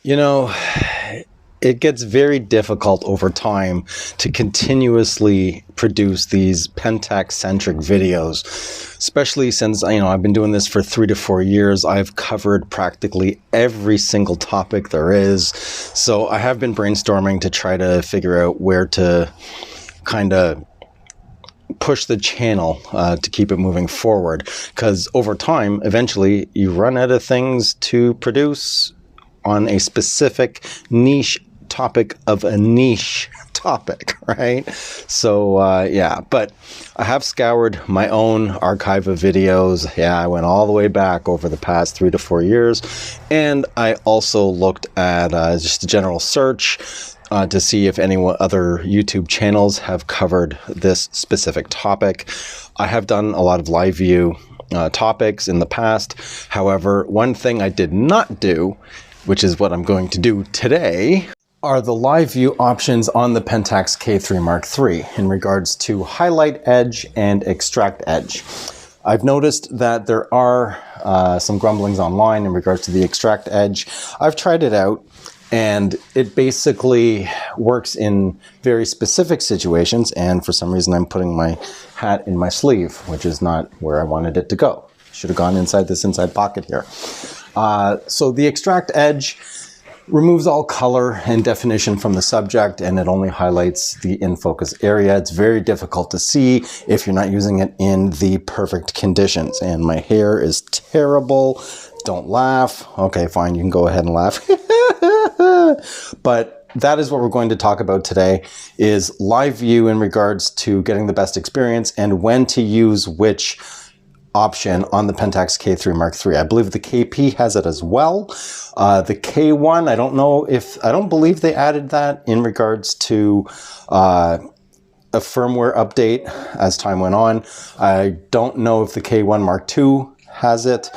You know, it gets very difficult over time to continuously produce these Pentax-centric videos, especially since, I've been doing this for 3 to 4 years. I've covered practically every single topic there is. So I have been brainstorming to try to figure out where to kind of push the channel to keep it moving forward. Because over time, eventually, you run out of things to produce on a specific niche topic of a niche topic, right? So yeah, but I have scoured my own archive of videos. Yeah, I went all the way back over the past 3 to 4 years, and I also looked at just a general search to see if any other YouTube channels have covered this specific topic. I have done a lot of live view topics in the past. However, one thing I did not do, which is what I'm going to do today, are the live view options on the Pentax K3 Mark III in regards to highlight edge and extract edge. I've noticed that there are some grumblings online in regards to the extract edge. I've tried it out, and it basically works in very specific situations, and for some reason I'm putting my hat in my sleeve, which is not where I wanted it to go. Should have gone inside this inside pocket here. So the extract edge removes all color and definition from the subject, and it only highlights the in focus area. It's very difficult to see if you're not using it in the perfect conditions. And my hair is terrible. Don't laugh. Okay, fine, you can go ahead and laugh. But that is what we're going to talk about today, is live view in regards to getting the best experience and when to use which option on the Pentax K3 Mark III. I believe the KP has it as well. The K1, I don't believe they added that in regards to a firmware update as time went on. I don't know if the K1 Mark II has it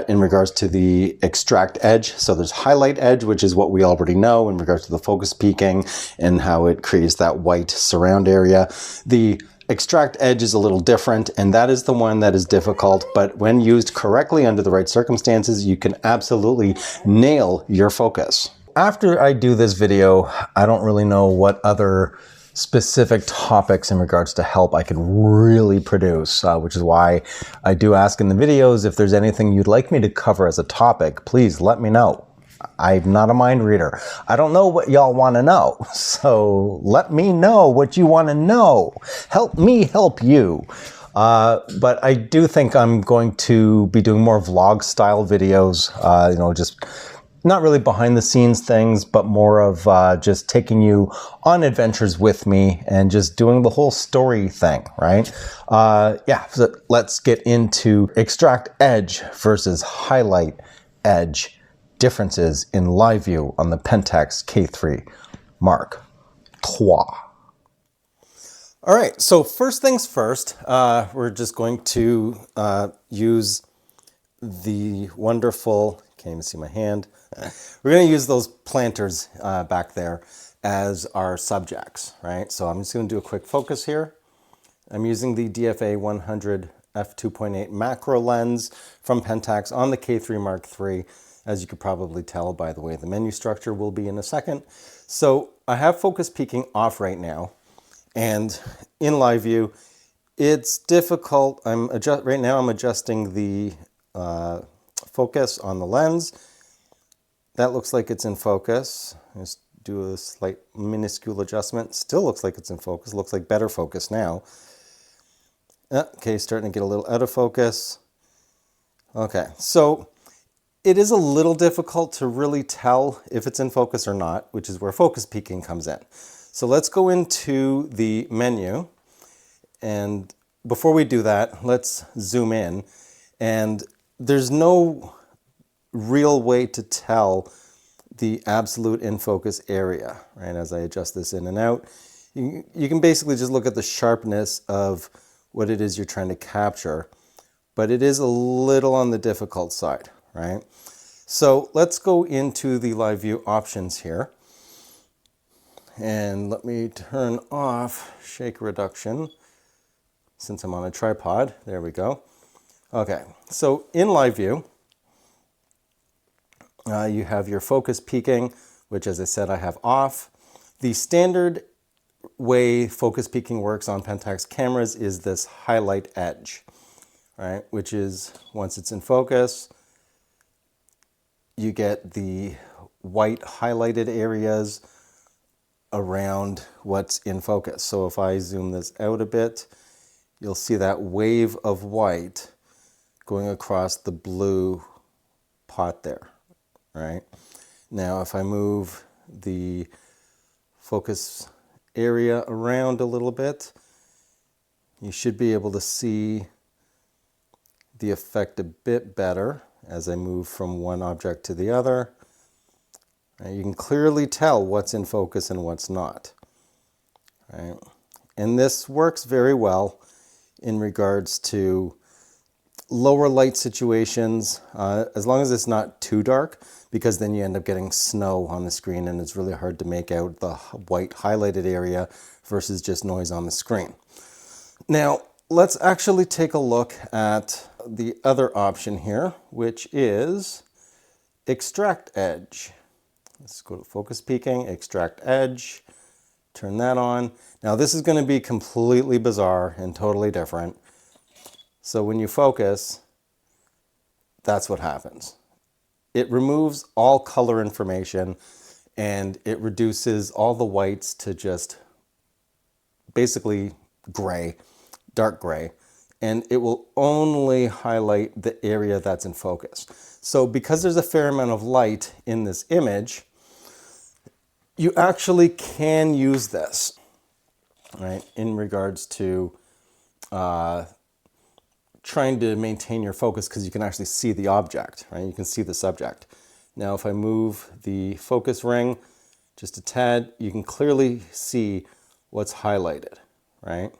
in regards to the extract edge. So there's highlight edge, which is what we already know in regards to the focus peaking and how it creates that white surround area. The extract edge is a little different, and that is the one that is difficult, but when used correctly under the right circumstances, you can absolutely nail your focus. After I do this video, I don't really know what other specific topics in regards to help I could really produce, which is why I do ask in the videos if there's anything you'd like me to cover as a topic. Please let me know. I'm not a mind reader. I don't know what y'all want to know. So let me know what you want to know. Help me help you. But I do think I'm going to be doing more vlog style videos, just not really behind the scenes things, but more of just taking you on adventures with me and just doing the whole story thing, right? Yeah, so let's get into extract edge versus highlight edge differences in live view on the Pentax K3 Mark III. All right, so first things first, we're just going to use the wonderful, can't even see my hand. We're going to use those planters back there as our subjects, right? So I'm just going to do a quick focus here. I'm using the DFA 100 f2.8 macro lens from Pentax on the K3 Mark III. As you could probably tell by the way the menu structure will be in a second. So I have focus peaking off right now, and in live view, it's difficult. Right now I'm adjusting the focus on the lens. That looks like it's in focus. Just do a slight minuscule adjustment. Still looks like it's in focus. Looks like better focus now. Okay, starting to get a little out of focus. Okay, so it is a little difficult to really tell if it's in focus or not, which is where focus peaking comes in. So let's go into the menu, and before we do that, let's zoom in. And there's no real way to tell the absolute in focus area, right? As I adjust this in and out, you can basically just look at the sharpness of what it is you're trying to capture, but it is a little on the difficult side, right? So let's go into the live view options here. And let me turn off shake reduction since I'm on a tripod. There we go. Okay, so in live view, You have your focus peaking, which, as I said, I have off. The standard way focus peaking works on Pentax cameras is this highlight edge, right? Which is, once it's in focus, you get the white highlighted areas around what's in focus. So if I zoom this out a bit, you'll see that wave of white going across the blue pot there, right? Now, if I move the focus area around a little bit, you should be able to see the effect a bit better as I move from one object to the other. And you can clearly tell what's in focus and what's not, right? And this works very well in regards to lower light situations, as long as it's not too dark, because then you end up getting snow on the screen and it's really hard to make out the white highlighted area versus just noise on the screen. Now, let's actually take a look at the other option here, which is extract edge. Let's go to focus peaking, extract edge, turn that on. Now this is going to be completely bizarre and totally different. So when you focus, that's what happens. It removes all color information and it reduces all the whites to just basically gray, dark gray, and it will only highlight the area that's in focus. So because there's a fair amount of light in this image, you actually can use this, right, in regards to trying to maintain your focus, because you can actually see the object, right? You can see the subject. Now, if I move the focus ring just a tad, you can clearly see what's highlighted, right?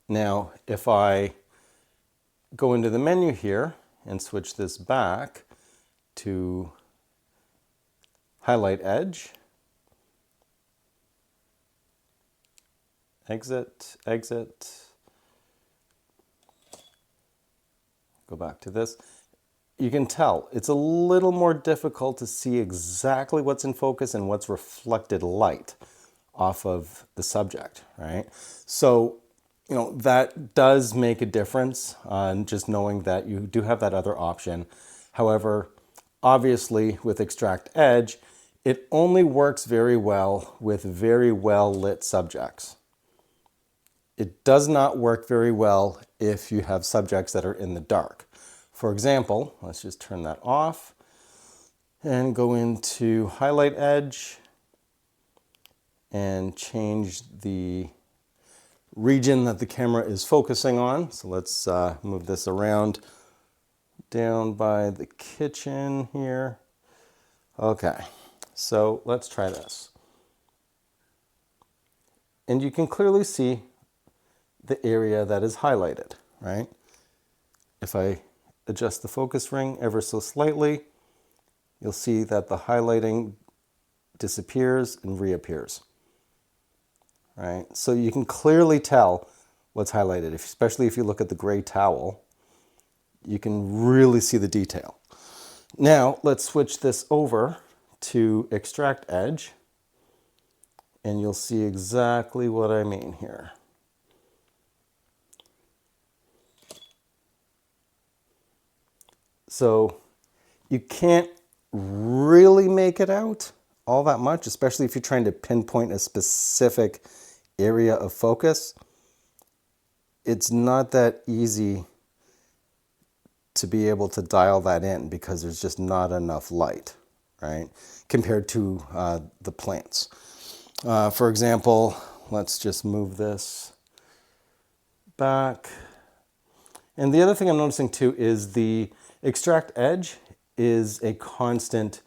Now, if I go into the menu here and switch this back to highlight edge, exit, exit, go back to this, you can tell it's a little more difficult to see exactly what's in focus and what's reflected light off of the subject, right? So, you know, that does make a difference on just knowing that you do have that other option. However, obviously with extract edge, it only works very well with very well lit subjects. It does not work very well if you have subjects that are in the dark. For example, let's just turn that off and go into highlight edge and change the region that the camera is focusing on. So let's move this around down by the kitchen here. Okay, so let's try this. And you can clearly see the area that is highlighted, right? If I adjust the focus ring ever so slightly, you'll see that the highlighting disappears and reappears, right? So you can clearly tell what's highlighted, especially if you look at the gray towel, you can really see the detail. Now, let's switch this over to extract edge, and you'll see exactly what I mean here. So you can't really make it out all that much, especially if you're trying to pinpoint a specific area of focus. It's not that easy to be able to dial that in because there's just not enough light, right? Compared to the plants. For example, let's just move this back. And the other thing I'm noticing too is the extract edge is a constant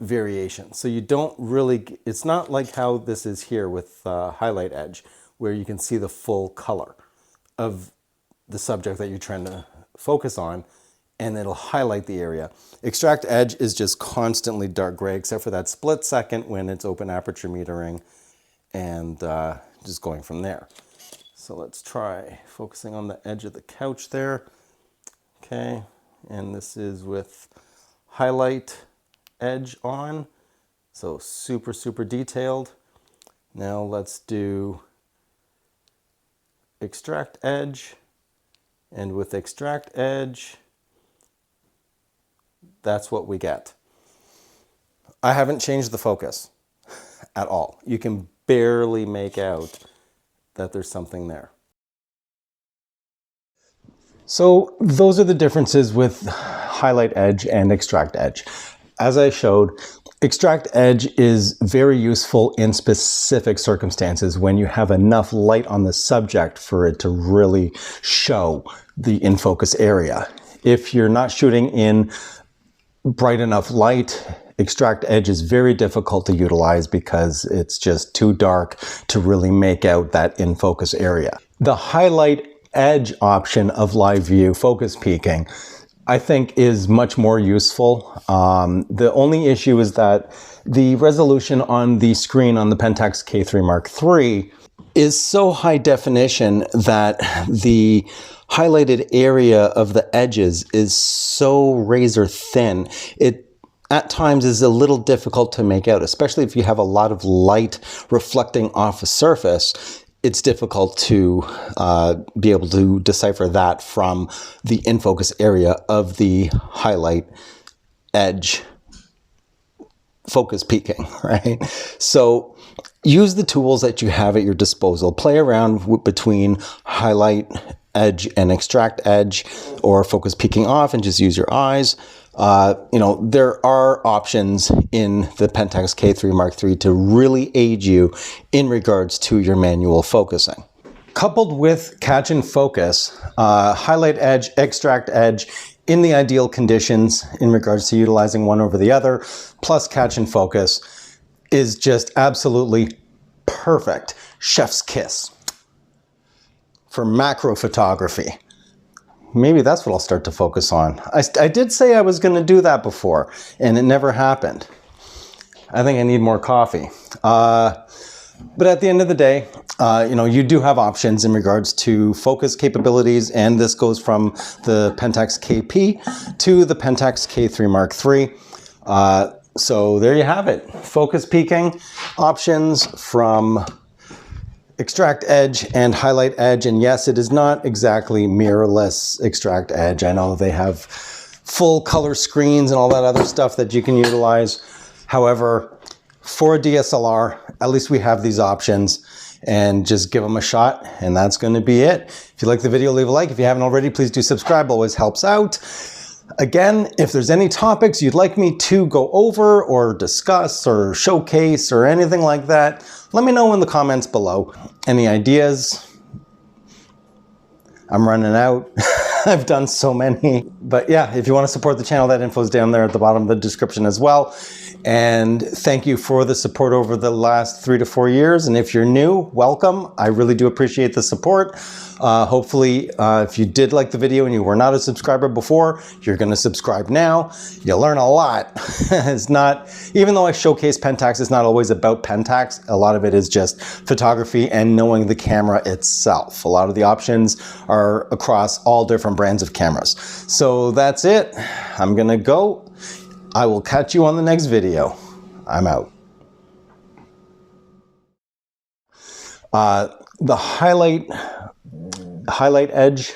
variation. So you don't really, it's not like how this is here with highlight edge, where you can see the full color of the subject that you're trying to focus on, and it'll highlight the area. Extract edge is just constantly dark gray, except for that split second when it's open aperture metering, and just going from there. So let's try focusing on the edge of the couch there. Okay, and this is with highlight edge on. So super, super detailed. Now let's do extract edge. And with extract edge, that's what we get. I haven't changed the focus at all. You can barely make out that there's something there. So those are the differences with highlight edge and extract edge. As I showed, extract edge is very useful in specific circumstances when you have enough light on the subject for it to really show the in focus area. If you're not shooting in bright enough light, extract edge is very difficult to utilize because it's just too dark to really make out that in focus area. The highlight edge option of live view focus peaking, I think, is much more useful. The only issue is that the resolution on the screen on the Pentax K3 Mark III is so high definition that the highlighted area of the edges is so razor thin. It at times is a little difficult to make out, especially if you have a lot of light reflecting off a surface. It's difficult to be able to decipher that from the in focus area of the highlight edge focus peaking, right? So use the tools that you have at your disposal. Play around between highlight edge and extract edge, or focus peaking off and just use your eyes. You know, there are options in the Pentax K3 Mark III to really aid you in regards to your manual focusing. Coupled with catch and focus, highlight edge, extract edge, in the ideal conditions in regards to utilizing one over the other, plus catch and focus, is just absolutely perfect. Chef's kiss for macro photography. Maybe that's what I'll start to focus on. I did say I was going to do that before, and it never happened. I think I need more coffee. But at the end of the day, you know, you do have options in regards to focus capabilities, and this goes from the Pentax KP to the Pentax K3 Mark III. So there you have it. Focus peaking options from extract edge and highlight edge. And yes, it is not exactly mirrorless extract edge. I know they have full color screens and all that other stuff that you can utilize. However, for a DSLR, at least we have these options, and just give them a shot, and that's going to be it. If you like the video, leave a like. If you haven't already, please do subscribe. Always helps out. Again, if there's any topics you'd like me to go over or discuss or showcase or anything like that, let me know in the comments below. Any ideas? I'm running out. I've done so many. But yeah, if you want to support the channel, that info is down there at the bottom of the description as well. And thank you for the support over the last 3 to 4 years. And if you're new, welcome. I really do appreciate the support. Hopefully, if you did like the video and you were not a subscriber before, you're going to subscribe now. You'll learn a lot. It's not, even though I showcase Pentax, it's not always about Pentax. A lot of it is just photography and knowing the camera itself. A lot of the options are across all different brands of cameras. So that's it. I'm going to go. I will catch you on the next video. I'm out. The highlight edge.